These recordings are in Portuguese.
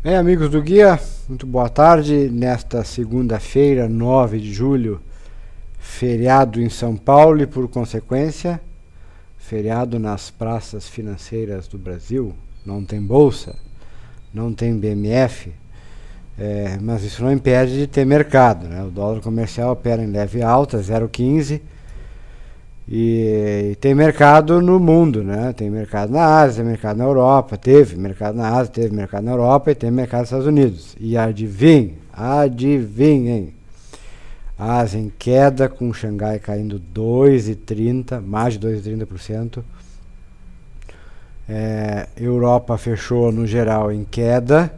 Bem, amigos do Guia, muito boa tarde. Nesta segunda-feira, 9 de julho, feriado em São Paulo e, por consequência, feriado nas praças financeiras do Brasil. Não tem bolsa, não tem BMF, mas isso não impede de ter mercado, né? O dólar comercial opera em leve alta, 0,15. E tem mercado no mundo, né? Tem mercado na Ásia, tem mercado na Europa, teve mercado na Ásia, teve mercado na Europa e tem mercado nos Estados Unidos. E adivinhem, a Ásia em queda, com Xangai caindo 2,30%, mais de 2,30%. Europa fechou no geral em queda,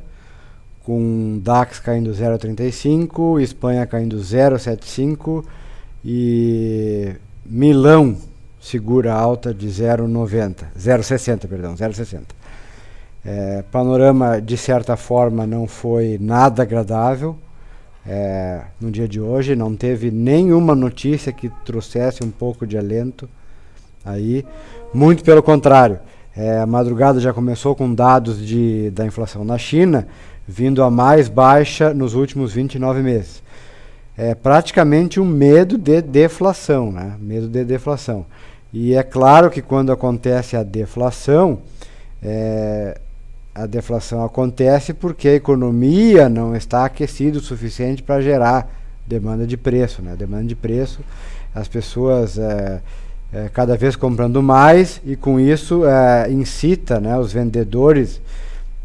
com DAX caindo 0,35%, Espanha caindo 0,75% e Milão segura alta de 0,60. Panorama, de certa forma, não foi nada agradável no dia de hoje. Não teve nenhuma notícia que trouxesse um pouco de alento aí. Muito pelo contrário. A madrugada já começou com dados da inflação na China, vindo a mais baixa nos últimos 29 meses. É praticamente um medo de deflação, né? Medo de deflação. E é claro que quando acontece a deflação acontece porque a economia não está aquecida o suficiente para gerar demanda de preço, né? Demanda de preço, as pessoas cada vez comprando mais e com isso incita, né, os vendedores,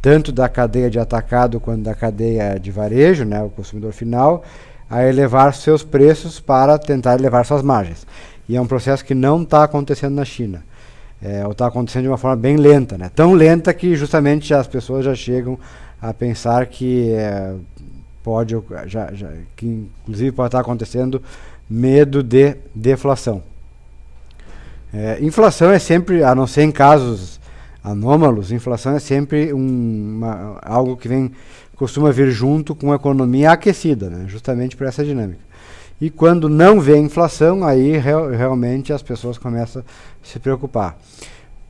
tanto da cadeia de atacado quanto da cadeia de varejo, né, o consumidor final, a elevar seus preços para tentar elevar suas margens. E é um processo que não está acontecendo na China. Ou está acontecendo de uma forma bem lenta, né? Tão lenta que justamente as pessoas já chegam a pensar que que inclusive pode estar acontecendo medo de deflação. Inflação é sempre, a não ser em casos anômalos, inflação é sempre algo que costuma vir junto com a economia aquecida, né? Justamente por essa dinâmica. E quando não vê inflação, aí realmente as pessoas começam a se preocupar.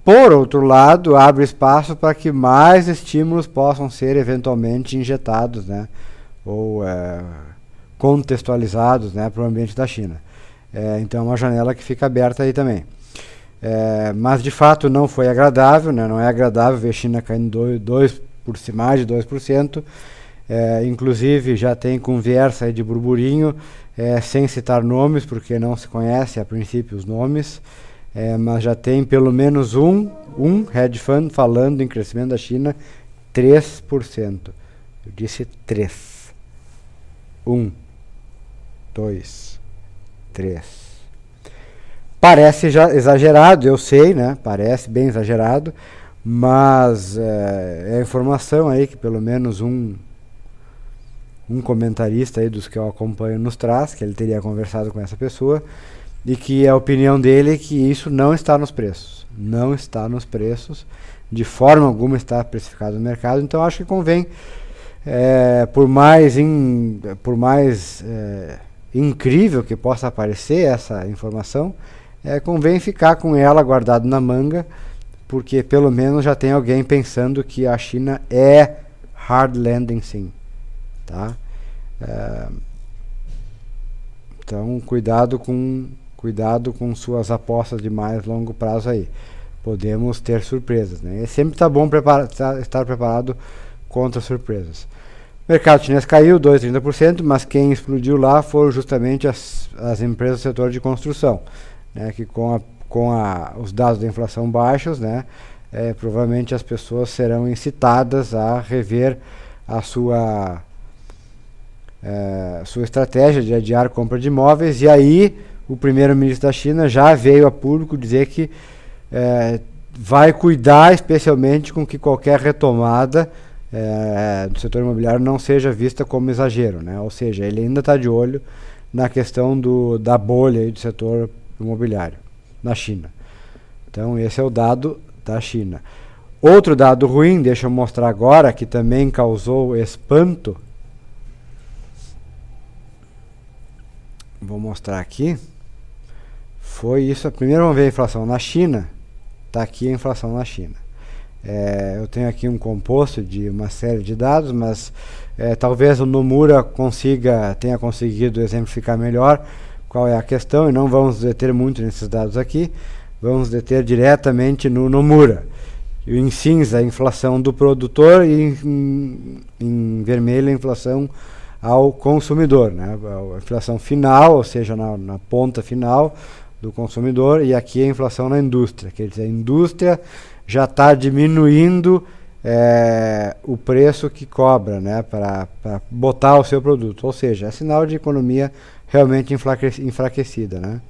Por outro lado, abre espaço para que mais estímulos possam ser eventualmente injetados, né? Ou contextualizados, né, para o ambiente da China. Então é uma janela que fica aberta aí também. Mas de fato não foi agradável, né? Não é agradável ver a China caindo mais de 2%. Inclusive já tem conversa aí de burburinho, sem citar nomes, porque não se conhece a princípio os nomes, mas já tem pelo menos um hedge fund falando em crescimento da China 3%. Eu disse 3. 1, 2, 3. Parece já exagerado, eu sei, né? Parece bem exagerado, mas é informação aí que pelo menos um comentarista aí dos que eu acompanho nos traz, que ele teria conversado com essa pessoa, e que a opinião dele é que isso não está nos preços. Não está nos preços, de forma alguma está precificado no mercado, então acho que convém, por mais incrível que possa parecer essa informação, convém ficar com ela guardado na manga, porque pelo menos já tem alguém pensando que a China é hard landing sim, tá? Então cuidado com suas apostas de mais longo prazo aí, podemos ter surpresas, né? E sempre está bom estar preparado contra surpresas. O mercado chinês caiu 2,30%, mas quem explodiu lá foram justamente as empresas do setor de construção, né, que com os dados da inflação baixos, né, provavelmente as pessoas serão incitadas a rever a sua estratégia de adiar compra de imóveis. E aí o primeiro-ministro da China já veio a público dizer que vai cuidar especialmente com que qualquer retomada do setor imobiliário não seja vista como exagero, né? Ou seja, ele ainda está de olho na questão da bolha aí do setor imobiliário na China. Então esse é o dado da China. Outro dado ruim, deixa eu mostrar agora, que também causou espanto. Vou mostrar aqui. Foi isso. Primeiro vamos ver a inflação na China. Está aqui a inflação na China. Eu tenho aqui um composto de uma série de dados, mas talvez o Nomura tenha conseguido exemplificar melhor qual é a questão, e não vamos deter muito nesses dados aqui, vamos deter diretamente no Nomura. Em cinza a inflação do produtor e em vermelho a inflação ao consumidor, né? A inflação final, ou seja, na ponta final do consumidor, e aqui a inflação na indústria, quer dizer, a indústria já está diminuindo o preço que cobra, né, para botar o seu produto, ou seja, é sinal de economia realmente enfraquecida, né?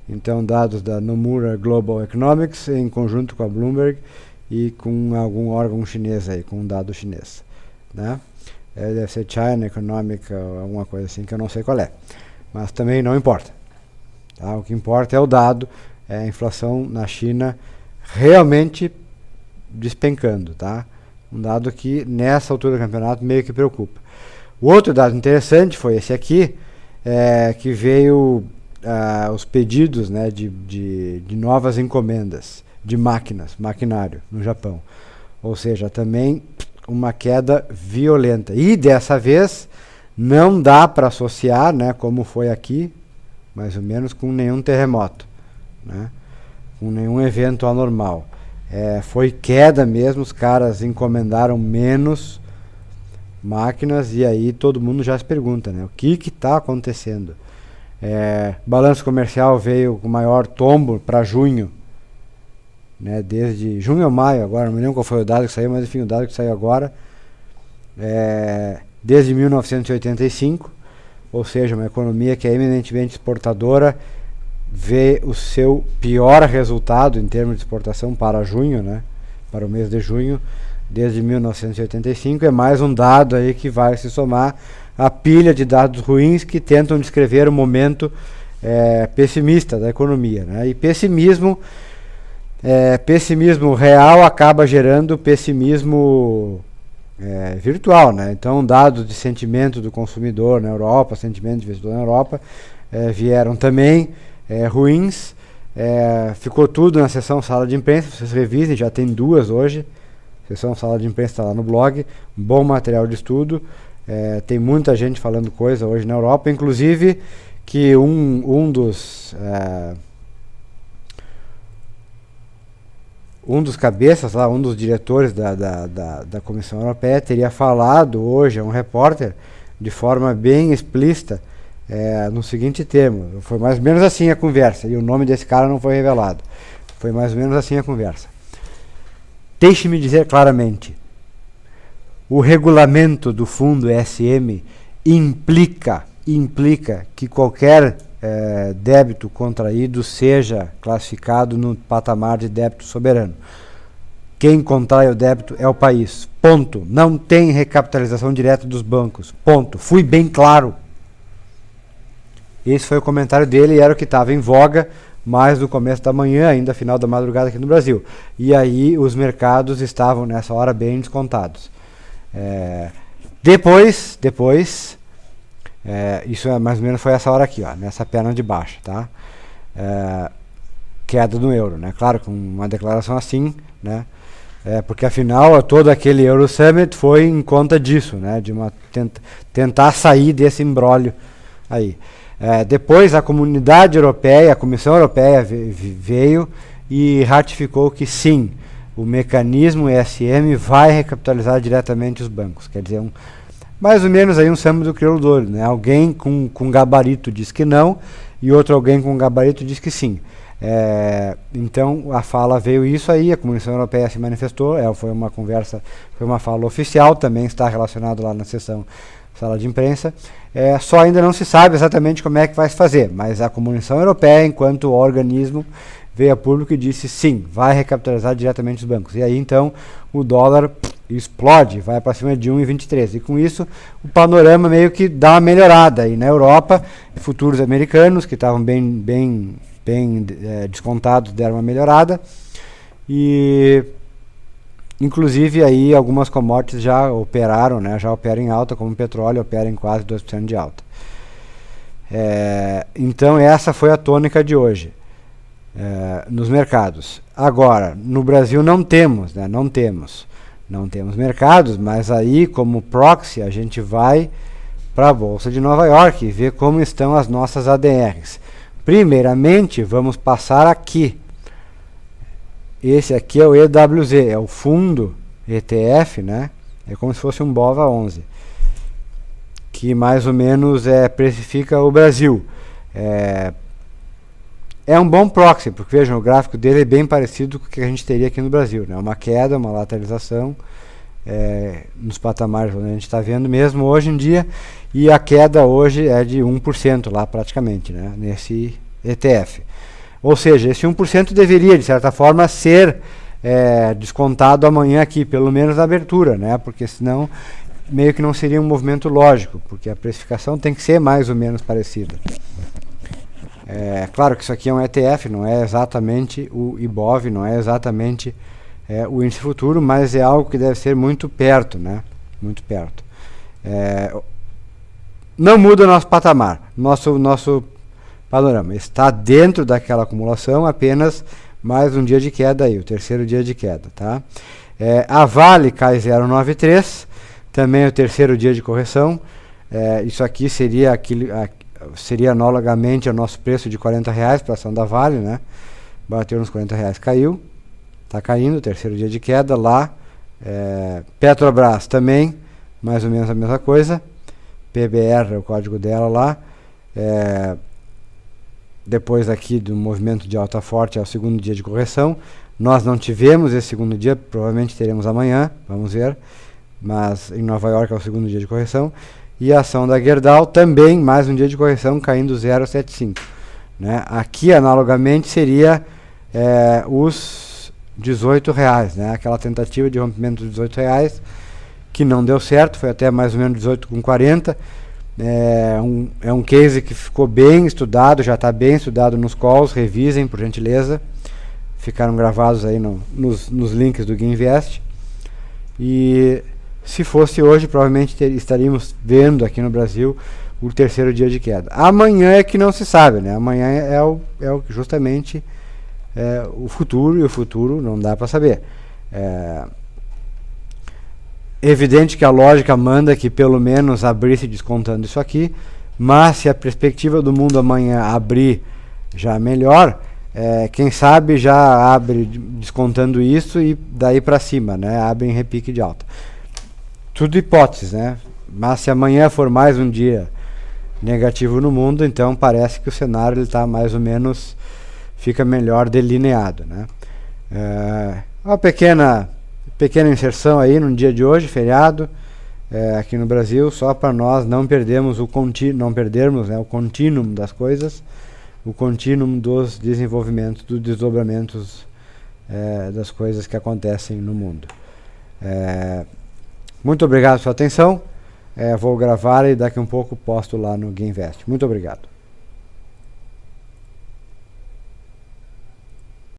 Então, dados da Nomura Global Economics em conjunto com a Bloomberg e com algum órgão chinês aí, com um dado chinês, né? Deve ser China Economic ou alguma coisa assim, que eu não sei qual é, mas também não importa, tá? O que importa é o dado, a inflação na China realmente despencando, tá? Um dado que nessa altura do campeonato meio que preocupa. O outro dado interessante foi esse aqui, que veio os pedidos, né, de novas encomendas de maquinário no Japão. Ou seja, também uma queda violenta. E dessa vez não dá para associar, né, como foi aqui, mais ou menos, com nenhum terremoto, né, com nenhum evento anormal. Foi queda mesmo, os caras encomendaram menos máquinas e aí todo mundo já se pergunta, né, o que está acontecendo? Balanço comercial veio com maior tombo para junho, né, desde junho ou maio, agora não me lembro qual foi o dado que saiu, mas enfim, o dado que saiu agora, desde 1985, ou seja, uma economia que é eminentemente exportadora, vê o seu pior resultado em termos de exportação para junho, né, para o mês de junho, desde 1985. É mais um dado aí que vai se somar à pilha de dados ruins que tentam descrever o momento pessimista da economia, né? E pessimismo real acaba gerando pessimismo virtual, né? Então, dados de sentimento do consumidor na Europa, sentimento de investidor na Europa, vieram também ruins. Ficou tudo na seção sala de imprensa, vocês revisem, já tem duas hoje. Seção sala de imprensa está lá no blog, um bom material de estudo. Tem muita gente falando coisa hoje na Europa, inclusive que um dos cabeças lá, um dos diretores da Comissão Europeia teria falado hoje a um repórter de forma bem explícita no seguinte termo. Foi mais ou menos assim a conversa, e o nome desse cara não foi revelado. Foi mais ou menos assim a conversa. Deixe-me dizer claramente, o regulamento do fundo ESM implica que qualquer débito contraído seja classificado no patamar de débito soberano. Quem contrai o débito é o país. Ponto. Não tem recapitalização direta dos bancos. Ponto. Fui bem claro. Esse foi o comentário dele e era o que estava em voga mais no começo da manhã, ainda final da madrugada aqui no Brasil. E aí os mercados estavam nessa hora bem descontados. Depois, isso mais ou menos foi essa hora aqui, ó, nessa perna de baixo, tá? Queda do euro, né? Claro, com uma declaração assim, né? Porque afinal todo aquele Euro Summit foi em conta disso, né? De tentar sair desse imbróglio aí. Depois a comunidade europeia, a Comissão Europeia veio e ratificou que sim, o mecanismo ESM vai recapitalizar diretamente os bancos. Quer dizer, mais ou menos aí um samba do crioulo doido, né? Alguém com gabarito diz que não e outro alguém com gabarito diz que sim. Então a fala veio isso aí, a Comissão Europeia se manifestou, foi uma conversa, foi uma fala oficial, também está relacionado lá na sessão sala de imprensa. Só ainda não se sabe exatamente como é que vai se fazer, mas a Comissão Europeia, enquanto organismo, veio a público e disse sim, vai recapitalizar diretamente os bancos. E aí então o dólar explode, vai para cima de 1,23. E com isso o panorama meio que dá uma melhorada aí na Europa. Futuros americanos que estavam bem descontados deram uma melhorada. E inclusive aí algumas commodities já operaram, né, já operam em alta, como o petróleo opera em quase 2% de alta. Então essa foi a tônica de hoje. nos mercados. Agora, no Brasil não temos, né? Não temos mercados, mas aí, como proxy, a gente vai para a Bolsa de Nova York e ver como estão as nossas ADRs. Primeiramente, vamos passar aqui. Esse aqui é o EWZ, é o fundo ETF, né? É como se fosse um BOVA11, que mais ou menos precifica o Brasil. É um bom proxy, porque vejam, o gráfico dele é bem parecido com o que a gente teria aqui no Brasil, né? Uma queda, uma lateralização nos patamares onde a gente está vendo mesmo hoje em dia, e a queda hoje é de 1% lá praticamente, né? Nesse ETF. Ou seja, esse 1% deveria, de certa forma, ser descontado amanhã aqui, pelo menos na abertura, né? Porque senão meio que não seria um movimento lógico, porque a precificação tem que ser mais ou menos parecida. Claro que isso aqui é um ETF, não é exatamente o IBOV, não é exatamente o índice futuro, mas é algo que deve ser muito perto, né? Muito perto. Não muda o nosso patamar, nosso panorama. Está dentro daquela acumulação, apenas mais um dia de queda aí, o terceiro dia de queda, tá? A Vale cai 0,93, também o terceiro dia de correção. Isso aqui seria seria analogamente ao nosso preço de R$40 para a ação da Vale, né? Bateu nos R$40, caiu, está caindo, terceiro dia de queda lá. Petrobras também, mais ou menos a mesma coisa. PBR é o código dela lá. Depois aqui do movimento de alta forte é o segundo dia de correção. Nós não tivemos esse segundo dia, provavelmente teremos amanhã, vamos ver. Mas em Nova York é o segundo dia de correção. E a ação da Gerdau também, mais um dia de correção, caindo 0,75. Né? Aqui, analogamente, seria os R$18, né? Aquela tentativa de rompimento dos R$18, que não deu certo, foi até mais ou menos 18,40. É um case que ficou bem estudado, já está bem estudado nos calls, revisem, por gentileza. Ficaram gravados aí nos links do GuiaInvest. E se fosse hoje, provavelmente estaríamos vendo aqui no Brasil o terceiro dia de queda. Amanhã é que não se sabe, né? Amanhã é justamente o futuro, e o futuro não dá para saber. Evidente que a lógica manda que pelo menos abrisse descontando isso aqui, mas se a perspectiva do mundo amanhã abrir já melhor, quem sabe já abre descontando isso e daí para cima, né? Abre em repique de alta. Tudo hipóteses, né? Mas se amanhã for mais um dia negativo no mundo, então parece que o cenário está mais ou menos, fica melhor delineado, né? Uma pequena inserção aí no dia de hoje, feriado, aqui no Brasil, só para nós não perdermos o contínuo das coisas, o contínuo dos desenvolvimentos, dos desdobramentos das coisas que acontecem no mundo. Muito obrigado pela sua atenção. Vou gravar e daqui a um pouco posto lá no GuiaInvest. Muito obrigado.